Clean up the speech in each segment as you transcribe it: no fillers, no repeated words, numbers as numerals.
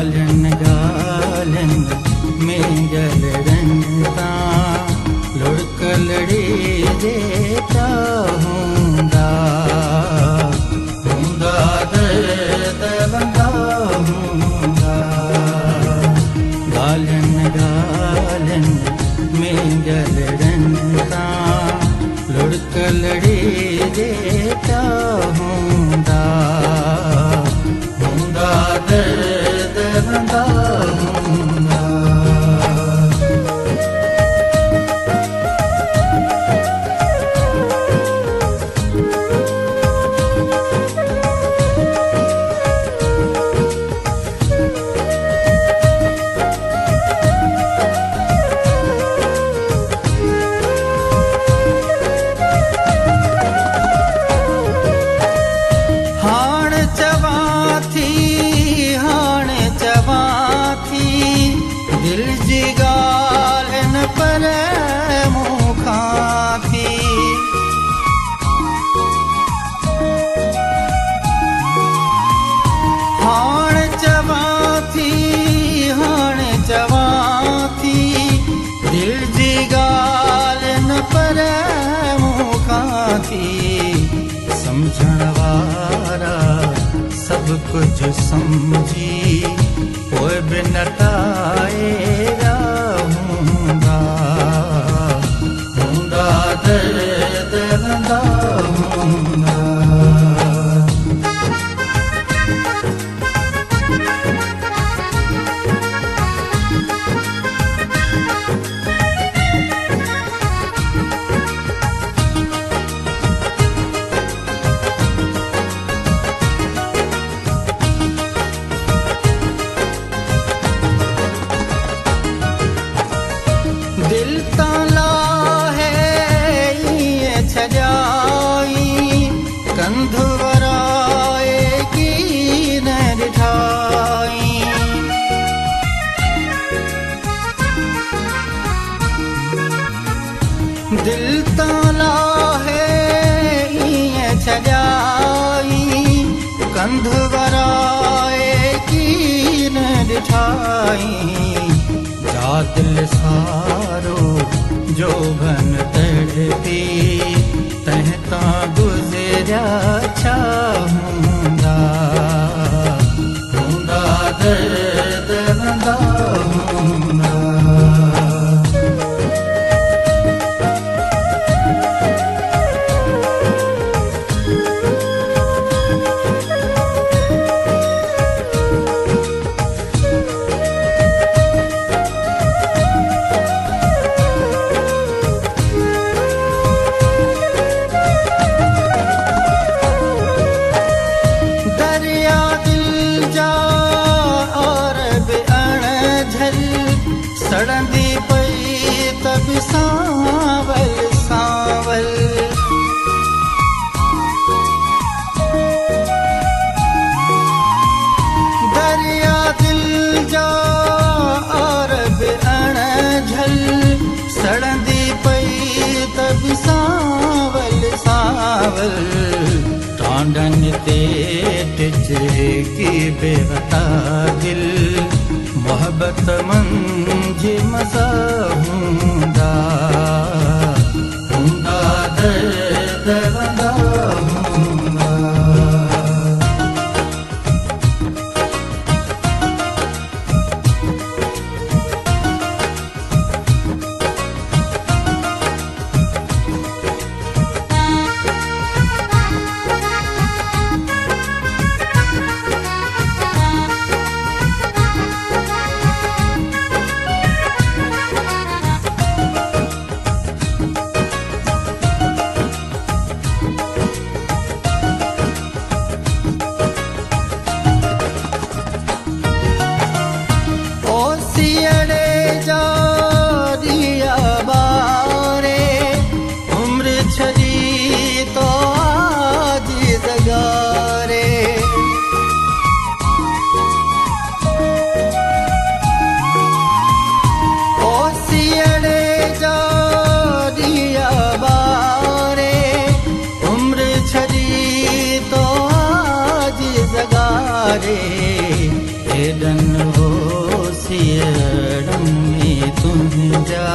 गालन गालन में गलरनता लुढ़क लड़ी देता हूँगा दर्द बंदा हूँगा। गालन गालन में गलरनता लुढ़क लड़ी देता हूँगा दर्द बंदा हूँगा। दिल जिगाल न पर मुखा थी हाण चवा थी दिल जिगाल न पर मुखा थी। समझण वारा सब कुछ समझी कोई भी नटाए रहूँगा दर्द बंदा हूँगा। दिल ताला है ये छजाई कंध वराए की न दिखाई। दिल ताला है ये छजाई कंध वराए की न दिखाई। दिल सारो जो घन तड़पी तहता गुजरा चाहूँगा दर्द बंदा हूँगा। सड़ंदी पई तब सांवल सांवल दरिया दिल जा और अण झल सड़ंदी पई तब सांवल सांवल। टांडन ते टिचरे की बेवता दिल मोहब्बत मंझे मज़ा हूँगा दर्द बंदा हूँगा। थियण में तुंहिंजा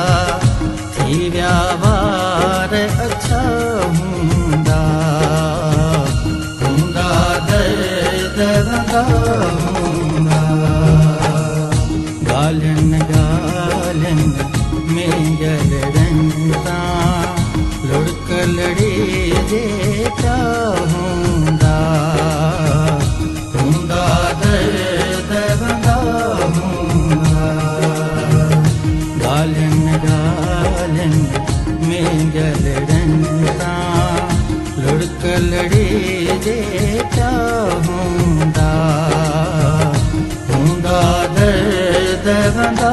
थी विया वार अच्छा हूंदा हूंदा दर्द वंदा हूंदा ॻाल्हियुनि ॻाल्हियुनि में ॻलड़नि सां लुड़क लड़ी जे पिया हूंदा हूंदा दर्द वंदा हूंदा ॻाल्हियुनि ॻाल्हियुनि में ॻलड़नि सां लुड़क लड़ी जे पिया हूंदा हूंदा दर्द वंदा